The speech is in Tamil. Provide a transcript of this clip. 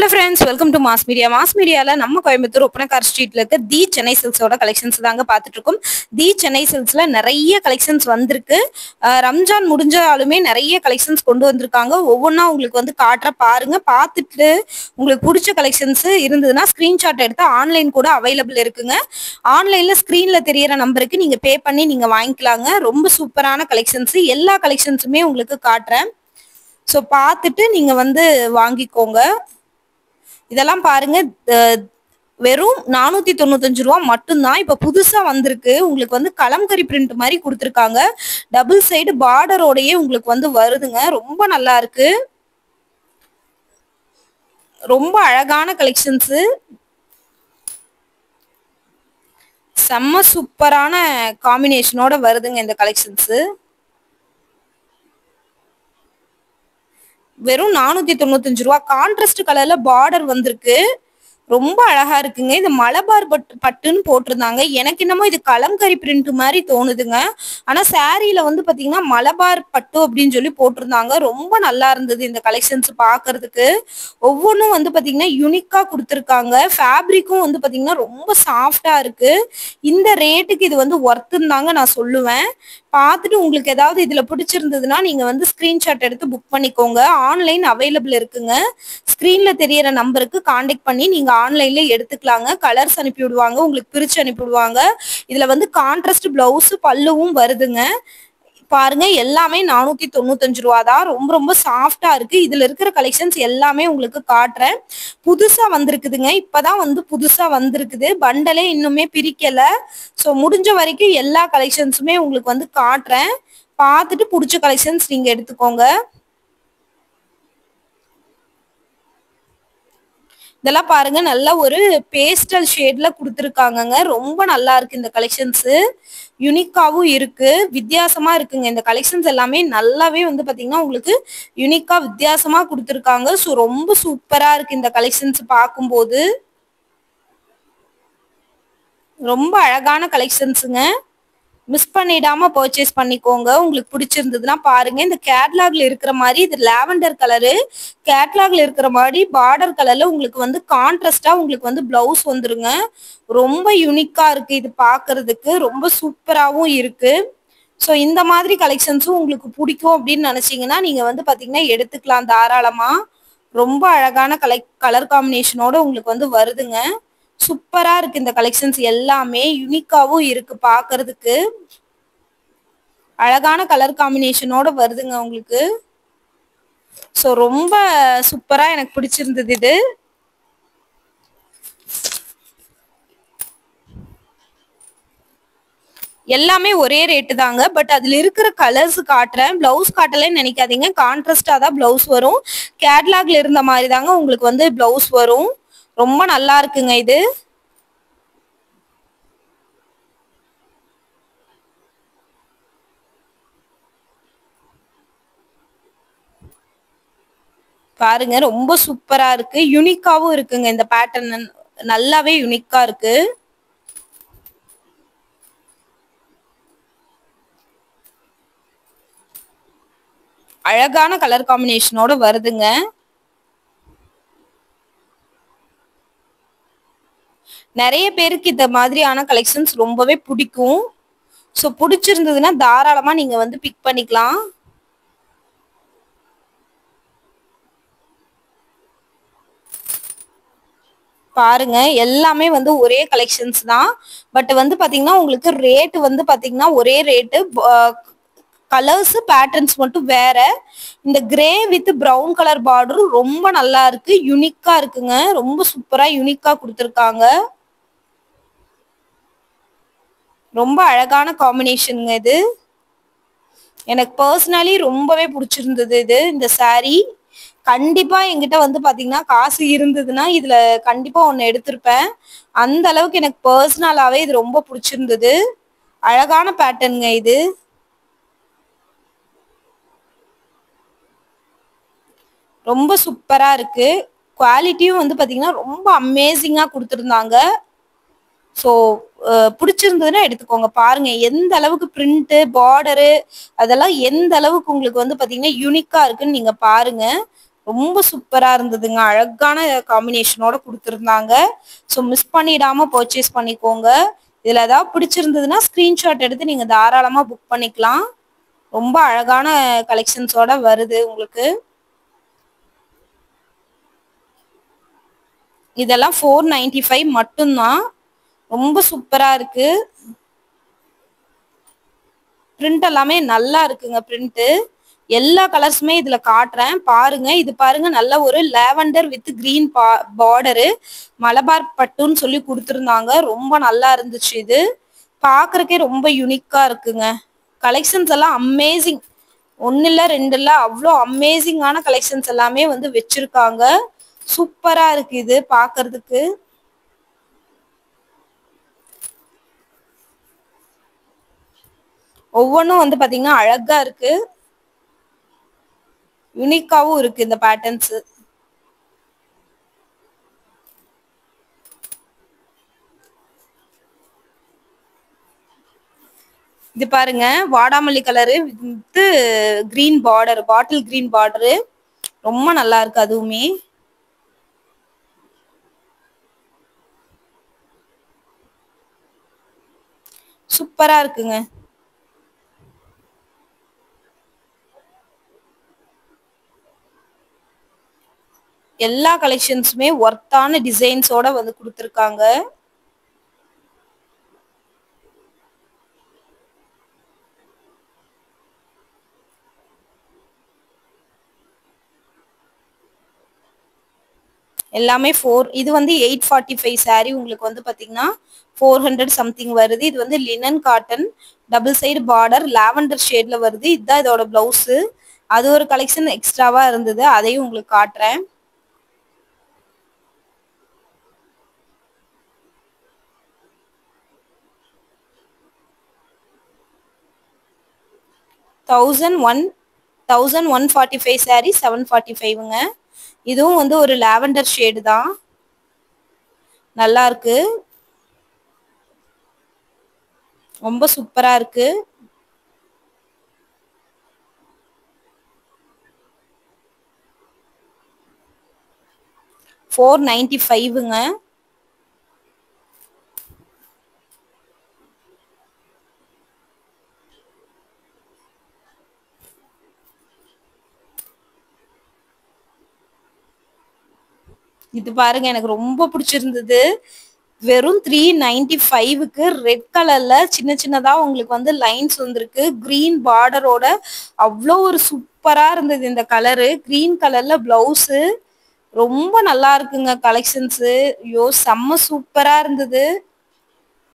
Hello friends, welcome to Mass Media. Mass Media la நம்ம கோயம்புத்தூர் ஒப்பனக்கார் ஸ்ட்ரீட்ல இருக்க தி சென்னை சில்க்ஸோட கலெக்ஷன்ஸ் தாங்க பார்த்துட்டு இருக்கோம். தி சென்னை சில்க்ஸ்ல நிறைய கலெக்ஷன்ஸ் வந்திருக்கு. ரம்ஜான் முடிஞ்சாலுமே நிறைய கலெக்ஷன்ஸ் கொண்டு வந்திருக்காங்க. ஒவ்வொன்றா உங்களுக்கு வந்து காட்டுற பாருங்க. பார்த்துட்டு உங்களுக்கு பிடிச்ச கலெக்ஷன்ஸ் இருந்ததுன்னா ஸ்கிரீன்ஷாட் எடுத்து ஆன்லைன் கூட அவைலபிள் இருக்குங்க. ஆன்லைன்ல ஸ்கிரீன்ல தெரியற நம்பருக்கு நீங்க பே பண்ணி நீங்க வாங்கிக்கலாங்க. ரொம்ப சூப்பரான கலெக்ஷன்ஸ், எல்லா கலெக்ஷன்ஸுமே உங்களுக்கு காட்டுறேன். ஸோ பார்த்துட்டு நீங்க வந்து வாங்கிக்கோங்க. இதெல்லாம் பாருங்க, வெறும் 495 ரூபா மட்டும்தான். இப்ப புதுசா வந்திருக்கு. உங்களுக்கு வந்து கலம்கரி பிரிண்ட் மாதிரி கொடுத்துருக்காங்க. டபுள் சைடு பார்டரோடயே உங்களுக்கு வந்து வருதுங்க. ரொம்ப நல்லா இருக்கு. ரொம்ப அழகான கலெக்ஷன்ஸ், செம்ம சூப்பரான காம்பினேஷனோட வருதுங்க இந்த கலெக்ஷன்ஸ். வெறும் 495 ரூபா. கான்ட்ராஸ்ட் கலர்ல பார்டர் வந்திருக்கு. ரொம்ப அழகா இருக்குங்க. இது மலபார் பட்டுன்னு போட்டிருந்தாங்க. எனக்கு என்னமோ இது கலம்கரி பிரிண்ட் மாதிரி தோணுதுங்க. ஆனா சாரீல வந்து பாத்தீங்கன்னா மலபார் பட்டு அப்படின்னு சொல்லி போட்டிருந்தாங்க. ரொம்ப நல்லா இருந்தது இந்த கலெக்ஷன்ஸ் பாக்குறதுக்கு. ஒவ்வொன்றும் வந்து பாத்தீங்கன்னா யூனிக்கா கொடுத்துருக்காங்க. ஃபேப்ரிக்கும் வந்து பாத்தீங்கன்னா ரொம்ப சாஃப்டா இருக்கு. இந்த ரேட்டுக்கு இது வந்து ஒர்த்துன்னு தாங்க நான் சொல்லுவேன். பார்த்துட்டு உங்களுக்கு ஏதாவது இதுல பிடிச்சிருந்ததுன்னா நீங்க வந்து ஸ்கிரீன்ஷாட் எடுத்து புக் பண்ணிக்கோங்க. ஆன்லைன் அவைலபிள் இருக்குங்க. ஸ்கிரீன்ல தெரியற நம்பருக்கு கான்டாக்ட் பண்ணி நீங்க ஆன்லைன்ல எடுத்துக்கலாங்க. கலர்ஸ் அனுப்பி விடுவாங்க, உங்களுக்கு பிரிச்சு அனுப்பி விடுவாங்க. இதுல வந்து கான்ட்ராஸ்ட் பிளவுஸ் பல்லுவும் வருதுங்க. பாருங்க, எல்லாமே 495 ரூபா தான். ரொம்ப ரொம்ப சாஃப்டா இருக்கு. இதுல இருக்கிற கலெக்ஷன்ஸ் எல்லாமே உங்களுக்கு காட்டுறேன். புதுசா வந்திருக்குதுங்க. இப்பதான் வந்து புதுசா வந்திருக்குது. பண்டலே இன்னுமே பிரிக்கல. ஸோ முடிஞ்ச வரைக்கும் எல்லா கலெக்ஷன்ஸுமே உங்களுக்கு வந்து காட்டுறேன். பார்த்துட்டு பிடிச்ச கலெக்ஷன்ஸ் நீங்க எடுத்துக்கோங்க. இதெல்லாம் பாருங்க, நல்ல ஒரு பேஸ்டல் ஷேட்ல கொடுத்துருக்காங்கங்க. ரொம்ப நல்லா இருக்கு இந்த கலெக்ஷன்ஸ். யூனிக்காவும் இருக்கு, வித்தியாசமா இருக்குங்க. இந்த கலெக்ஷன்ஸ் எல்லாமே நல்லாவே வந்து பாத்தீங்கன்னா உங்களுக்கு யூனிக்கா வித்தியாசமா கொடுத்துருக்காங்க. ஸோ ரொம்ப சூப்பரா இருக்கு இந்த கலெக்ஷன்ஸ் பார்க்கும்போது. ரொம்ப அழகான கலெக்ஷன்ஸுங்க. மிஸ் பண்ணிடாம பர்ச்சேஸ் பண்ணிக்கோங்க. உங்களுக்கு பிடிச்சிருந்ததுன்னா பாருங்க. இந்த கேட்லாக்ல இருக்கிற மாதிரி இது லாவெண்டர் கலரு. கேட்லாக்ல இருக்கிற மாதிரி பார்டர் கலர்ல உங்களுக்கு வந்து கான்ட்ராஸ்டா உங்களுக்கு வந்து பிளவுஸ் வந்துருங்க. ரொம்ப யூனிக்கா இருக்கு. இது பாக்குறதுக்கு ரொம்ப சூப்பராகவும் இருக்கு. ஸோ இந்த மாதிரி கலெக்ஷன்ஸும் உங்களுக்கு பிடிக்கும் அப்படின்னு நினைச்சீங்கன்னா நீங்க வந்து பாத்தீங்கன்னா எடுத்துக்கலாம் தாராளமா. ரொம்ப அழகான கலர் காம்பினேஷனோட உங்களுக்கு வந்து வருதுங்க. சூப்பரா இருக்கு இந்த கலெக்ஷன்ஸ் எல்லாமே. யூனிக்காவும் இருக்கு பாக்குறதுக்கு. அழகான கலர் காம்பினேஷனோட வருதுங்க உங்களுக்கு. ஸோ ரொம்ப சூப்பரா எனக்கு பிடிச்சிருந்தது இது. எல்லாமே ஒரே ரேட்டு தாங்க. பட் அதுல இருக்கிற கலர்ஸ் காட்டுறேன். பிளவுஸ் காட்டலன்னு நினைக்காதீங்க. கான்ட்ராஸ்டா தான் பிளவுஸ் வரும். கேட்லாக்ல இருந்த மாதிரி தாங்க உங்களுக்கு வந்து பிளவுஸ் வரும். ரொம்ப நல்லா இருக்குங்க இது. பாருங்க, ரொம்ப சூப்பரா இருக்கு. யூனிக்காவும் இருக்குங்க. இந்த பேட்டர்ன் நல்லாவே யூனிக்கா இருக்கு. அழகான கலர் காம்பினேஷனோட வருதுங்க. நிறைய பேருக்கு இந்த மாதிரியான கலெக்ஷன்ஸ் ரொம்பவே பிடிக்கும். ஸோ பிடிச்சிருந்ததுன்னா தாராளமா நீங்க வந்து பிக் பண்ணிக்கலாம். பாருங்க, எல்லாமே வந்து ஒரே கலெக்ஷன்ஸ் தான். பட் வந்து பாத்தீங்கன்னா உங்களுக்கு ரேட் வந்து பாத்தீங்கன்னா ஒரே ரேட்டு. கலர்ஸ் பேட்டர்ன்ஸ் மட்டும் வேற. இந்த grey with brown colour border ரொம்ப நல்லா இருக்கு. யூனிக்கா இருக்குங்க. ரொம்ப சூப்பரா யூனிக்கா கொடுத்துருக்காங்க. ரொம்ப அழகான காம்பினேஷனுங்க இது. எனக்கு பர்சனலி ரொம்பவே பிடிச்சிருந்தது இது. இந்த சாரீ கண்டிப்பா என்கிட்ட வந்து பாத்தீங்கன்னா காசு இருந்ததுன்னா இதுல கண்டிப்பா ஒன்னு எடுத்திருப்பேன். அந்த அளவுக்கு எனக்கு பர்சனலாவே இது ரொம்ப பிடிச்சிருந்தது. அழகான பேட்டர்னுங்க இது. ரொம்ப சூப்பரா இருக்கு. குவாலிட்டியும் வந்து பாத்தீங்கன்னா ரொம்ப அமேசிங்கா கொடுத்துருந்தாங்க. ஸோ பிடிச்சிருந்ததுன்னா எடுத்துக்கோங்க. பாருங்க எந்த அளவுக்கு பிரிண்ட் பார்டரு அதெல்லாம் எந்த அளவுக்கு உங்களுக்கு வந்து பாத்தீங்கன்னா யூனிக்கா இருக்குன்னு நீங்க பாருங்க. ரொம்ப சூப்பரா இருந்ததுங்க. அழகான காம்பினேஷனோட குடுத்திருந்தாங்க. ஸோ மிஸ் பண்ணிடாம பர்ச்சேஸ் பண்ணிக்கோங்க. இதுல ஏதாவது பிடிச்சிருந்ததுன்னா ஸ்கிரீன்ஷாட் எடுத்து நீங்க தாராளமா புக் பண்ணிக்கலாம். ரொம்ப அழகான கலெக்ஷன்ஸோட வருது உங்களுக்கு. இதெல்லாம் 495 மட்டும்தான். ரொம்ப சூப்பரா இருக்கு. பிரிண்ட் எல்லாமே நல்லா இருக்குங்க. பிரிண்ட் எல்லா கலர்ஸுமே இதுல காட்டுறேன் பாருங்க. இது பாருங்க, நல்ல ஒரு lavender with green border Malabar பட்டுன்னு சொல்லி கொடுத்துருந்தாங்க. ரொம்ப நல்லா இருந்துச்சு. இது பாக்குறதுக்கே ரொம்ப யூனிக்கா இருக்குங்க. கலெக்ஷன்ஸ் எல்லாம் அமேசிங். ஒன்னு இல்ல ரெண்டு இல்ல, அவ்வளோ அமேசிங்கான கலெக்ஷன்ஸ் எல்லாமே வந்து வச்சிருக்காங்க. சூப்பரா இருக்கு இது பாக்குறதுக்கு. ஒவ்வொன்றும் வந்து பாத்தீங்கன்னா அழகா இருக்கு, யூனிக்காவும் இருக்கு இந்த பேட்டர்ன்ஸ். இது பாருங்க, வாடாமல்லி colour with green border, bottle green border ரொம்ப நல்லா இருக்கு. அதுவுமே சூப்பரா இருக்குங்க. எல்லா கலெக்ஷன்ஸுமே ஒர்த்தான டிசைன்ஸோட வந்து கொடுத்துருக்காங்க. எல்லாமே இது வந்து 845 சாரி உங்களுக்கு வந்து பாத்தீங்கன்னா 400 சம்திங் வருது. இது வந்து linen cotton, double side border, lavender ஷேட்ல வருது. இதுதான் இதோட பிளவுஸ். அது ஒரு கலெக்ஷன் எக்ஸ்ட்ராவா இருந்தது, அதையும் உங்களுக்கு காட்டுறேன். தௌசண்ட் ஒன் 45 சாரி 745ங்க. இதுவும் வந்து ஒரு லாவெண்டர் ஷேடு தான், நல்லா இருக்கு, ரொம்ப சூப்பரா இருக்கு. $495ங்க. இது பாருங்க, எனக்கு ரொம்ப பிடிச்சிருந்தது. வெறும் 395க்கு ரெட் கலர்ல சின்ன சின்னதா உங்களுக்கு வந்து லைன்ஸ் வந்திருக்கு, கிரீன் பார்டரோட. அவ்வளோ ஒரு சூப்பரா இருந்தது இந்த கலரு. கிரீன் கலர்ல பிளவுஸு ரொம்ப நல்லா இருக்குங்க கலெக்ஷன்ஸு. ஐயோ செம்ம சூப்பரா இருந்தது.